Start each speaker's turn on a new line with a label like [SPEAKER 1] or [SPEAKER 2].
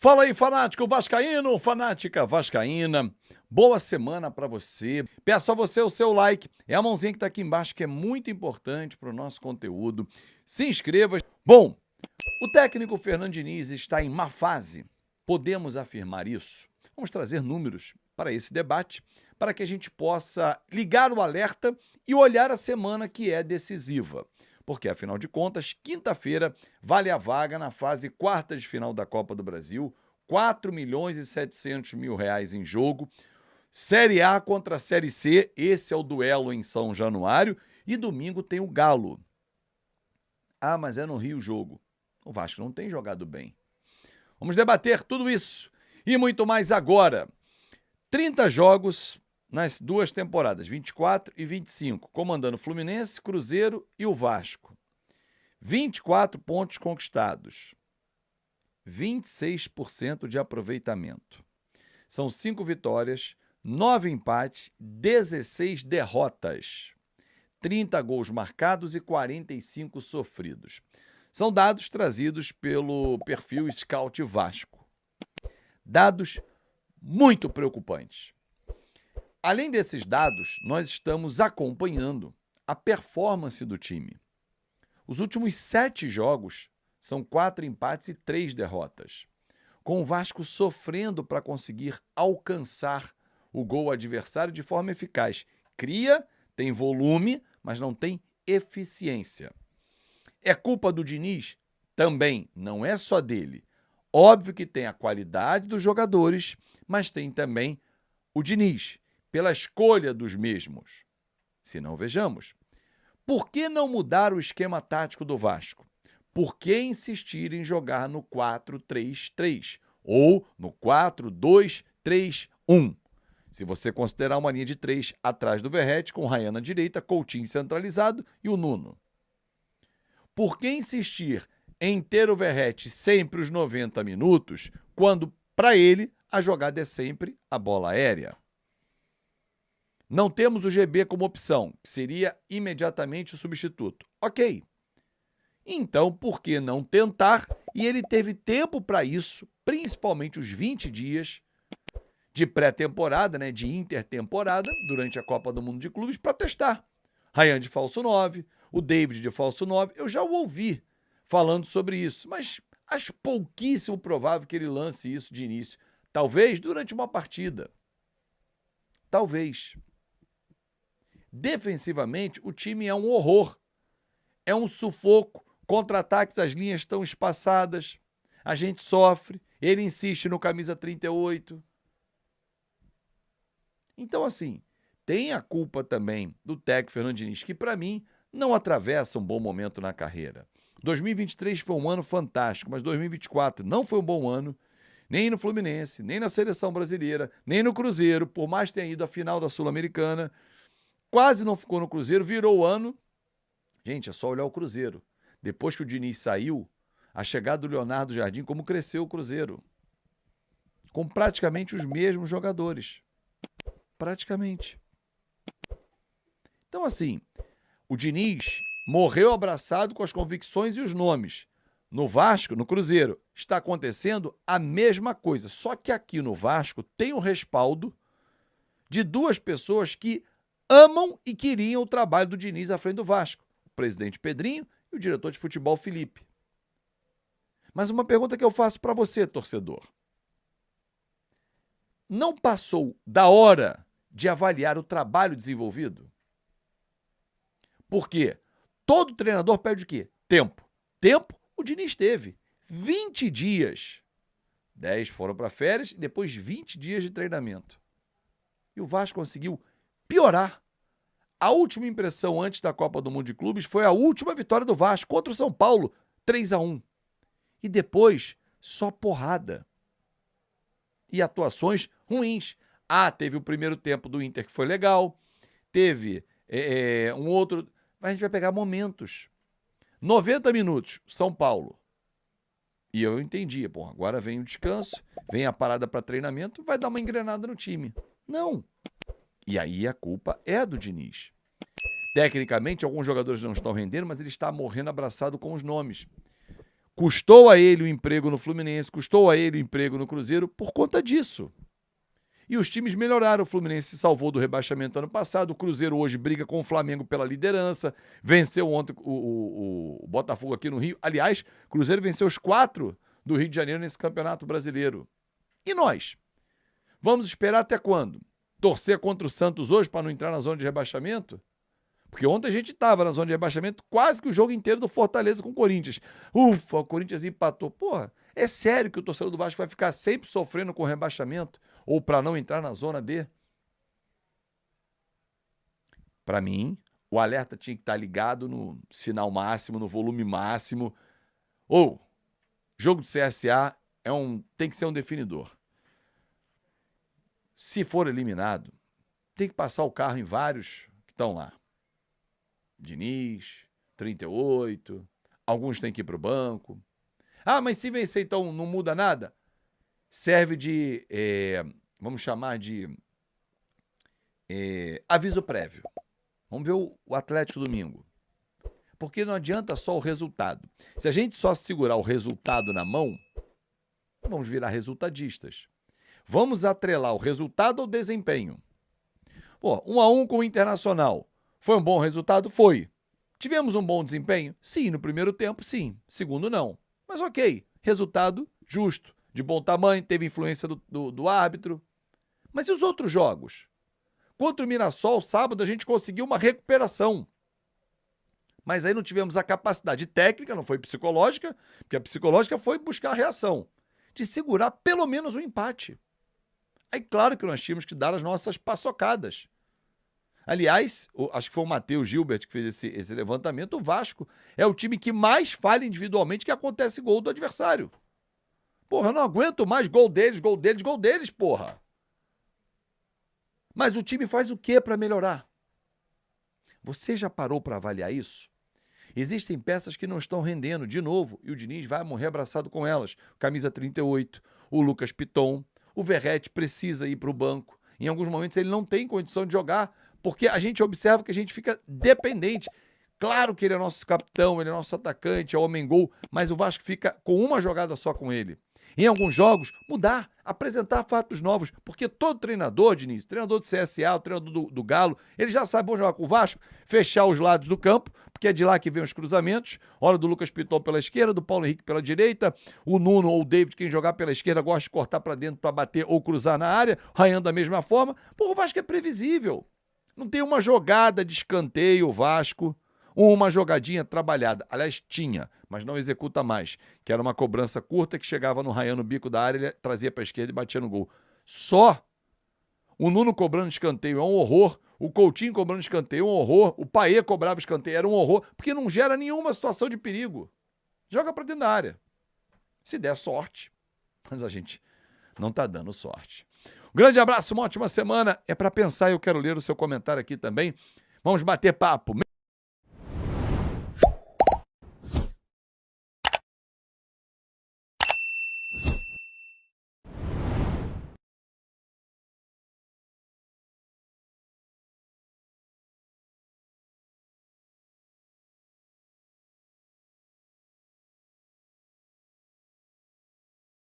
[SPEAKER 1] Fala aí, fanático vascaíno, fanática vascaína. Boa semana para você. Peço a você o seu like. É a mãozinha que tá aqui embaixo que é muito importante para o nosso conteúdo. Se inscreva. Bom, o técnico Fernando Diniz está em má fase. Podemos afirmar isso? Vamos trazer números para esse debate, para que a gente possa ligar o alerta e olhar a semana que é decisiva. Porque, afinal de contas, quinta-feira vale a vaga na fase quartas de final da Copa do Brasil, 4 milhões e 700 mil reais em jogo, Série A contra a Série C, esse é o duelo em São Januário, e domingo tem o Galo. Ah, mas é no Rio o jogo. O Vasco não tem jogado bem. Vamos debater tudo isso e muito mais agora. 30 jogos nas duas temporadas, 24 e 25, comandando Fluminense, Cruzeiro e o Vasco. 24 pontos conquistados, 26% de aproveitamento. São 5 vitórias, 9 empates, 16 derrotas. 30 gols marcados e 45 sofridos. São dados trazidos pelo perfil Scout Vasco. Dados muito preocupantes. Além desses dados, nós estamos acompanhando a performance do time. Os últimos 7 jogos são 4 empates e 3 derrotas, com o Vasco sofrendo para conseguir alcançar o gol adversário de forma eficaz. Cria, tem volume, mas não tem eficiência. É culpa do Diniz? Também, não é só dele. Óbvio que tem a qualidade dos jogadores, mas tem também o Diniz, pela escolha dos mesmos. Se não, vejamos. Por que não mudar o esquema tático do Vasco? Por que insistir em jogar no 4-3-3 ou no 4-2-3-1? Se você considerar uma linha de 3 atrás do Verratti, com o Ryan na direita, Coutinho centralizado e o Nuno. Por que insistir em ter o Verratti sempre os 90 minutos, quando, para ele, a jogada é sempre a bola aérea? Não temos o GB como opção, que seria imediatamente o substituto. Ok. Então, por que não tentar? E ele teve tempo para isso, principalmente os 20 dias de pré-temporada, né, de intertemporada, durante a Copa do Mundo de Clubes, para testar. Ryan de falso 9, o David de falso 9, eu já o ouvi falando sobre isso, mas acho pouquíssimo provável que ele lance isso de início. Talvez durante uma partida. Talvez. Defensivamente, o time é um horror. É um sufoco. Contra-ataques, as linhas estão espaçadas. A gente sofre. Ele insiste no camisa 38. Então, assim, tem a culpa também do técnico Fernando Diniz, que, para mim, não atravessa um bom momento na carreira. 2023 foi um ano fantástico, mas 2024 não foi um bom ano, nem no Fluminense, nem na Seleção Brasileira, nem no Cruzeiro, por mais que tenha ido à final da Sul-Americana. Quase não ficou no Cruzeiro, virou o ano. Gente, é só olhar o Cruzeiro. Depois que o Diniz saiu, a chegada do Leonardo Jardim, como cresceu o Cruzeiro. Com praticamente os mesmos jogadores. Praticamente. Então, assim, o Diniz morreu abraçado com as convicções e os nomes. No Vasco, no Cruzeiro, está acontecendo a mesma coisa. Só que aqui no Vasco tem o respaldo de duas pessoas que amam e queriam o trabalho do Diniz à frente do Vasco. O presidente Pedrinho e o diretor de futebol Felipe. Mas uma pergunta que eu faço para você, torcedor. Não passou da hora de avaliar o trabalho desenvolvido? Por quê? Todo treinador pede o quê? Tempo. Tempo, o Diniz teve. 20 dias. 10 foram para férias e depois 20 dias de treinamento. E o Vasco conseguiu piorar. A última impressão antes da Copa do Mundo de Clubes foi a última vitória do Vasco contra o São Paulo, 3-1. E depois, só porrada. E atuações ruins. Ah, teve o primeiro tempo do Inter que foi legal, teve um outro... Mas a gente vai pegar momentos. 90 minutos, São Paulo. E eu entendi, pô, agora vem o descanso, vem a parada para treinamento, vai dar uma engrenada no time. Não. E aí a culpa é do Diniz. Tecnicamente, alguns jogadores não estão rendendo, mas ele está morrendo abraçado com os nomes. Custou a ele o emprego no Fluminense, custou a ele o emprego no Cruzeiro por conta disso. E os times melhoraram. O Fluminense se salvou do rebaixamento ano passado. O Cruzeiro hoje briga com o Flamengo pela liderança. Venceu ontem o Botafogo aqui no Rio. Aliás, o Cruzeiro venceu os 4 do Rio de Janeiro nesse Campeonato Brasileiro. E nós? Vamos esperar até quando? Torcer contra o Santos hoje para não entrar na zona de rebaixamento? Porque ontem a gente estava na zona de rebaixamento quase que o jogo inteiro do Fortaleza com o Corinthians. Ufa, o Corinthians empatou. Porra, é sério que o torcedor do Vasco vai ficar sempre sofrendo com o rebaixamento? Ou para não entrar na zona D? Para mim, o alerta tinha que estar ligado no sinal máximo, no volume máximo. Ou, jogo de CSA tem que ser um definidor. Se for eliminado, tem que passar o carro em vários que estão lá. Diniz, 38, alguns têm que ir para o banco. Ah, mas se vencer então não muda nada? Serve de, vamos chamar de aviso prévio. Vamos ver o Atlético domingo. Porque não adianta só o resultado. Se a gente só segurar o resultado na mão, vamos virar resultadistas. Vamos atrelar o resultado ao desempenho. Pô, 1-1 com o Internacional. Foi um bom resultado? Foi. Tivemos um bom desempenho? Sim, no primeiro tempo, sim. Segundo, não. Mas ok, resultado justo, de bom tamanho, teve influência do árbitro. Mas e os outros jogos? Contra o Mirassol, sábado, a gente conseguiu uma recuperação. Mas aí não tivemos a capacidade técnica, não foi psicológica, porque a psicológica foi buscar a reação, de segurar pelo menos um empate. Aí claro que nós tínhamos que dar as nossas paçocadas. Aliás, acho que foi o Matheus Gilbert que fez esse levantamento, o Vasco é o time que mais falha individualmente que acontece gol do adversário. Porra, eu não aguento mais gol deles, porra. Mas o time faz o quê para melhorar? Você já parou para avaliar isso? Existem peças que não estão rendendo, de novo, e o Diniz vai morrer abraçado com elas. Camisa 38, o Lucas Piton, o Verratti precisa ir para o banco. Em alguns momentos ele não tem condição de jogar, porque a gente observa que a gente fica dependente. Claro que ele é nosso capitão, ele é nosso atacante, é homem-gol, mas o Vasco fica com uma jogada só com ele. Em alguns jogos, mudar, apresentar fatos novos, porque todo treinador, Diniz, treinador do CSA, o treinador do Galo, ele já sabe jogar com o Vasco, fechar os lados do campo, porque é de lá que vem os cruzamentos, hora do Lucas Piton pela esquerda, do Paulo Henrique pela direita, o Nuno ou o David, quem jogar pela esquerda, gosta de cortar para dentro para bater ou cruzar na área, Ryan da mesma forma. Pô, o Vasco é previsível. Não tem uma jogada de escanteio, o Vasco, uma jogadinha trabalhada. Aliás, tinha, mas não executa mais. Que era uma cobrança curta que chegava no Ryan no bico da área, ele trazia para a esquerda e batia no gol. Só o Nuno cobrando escanteio é um horror. O Coutinho cobrando escanteio é um horror. O Paê cobrava escanteio, era um horror. Porque não gera nenhuma situação de perigo. Joga para dentro da área. Se der sorte. Mas a gente não tá dando sorte. Um grande abraço, uma ótima semana. É para pensar, eu quero ler o seu comentário aqui também. Vamos bater papo.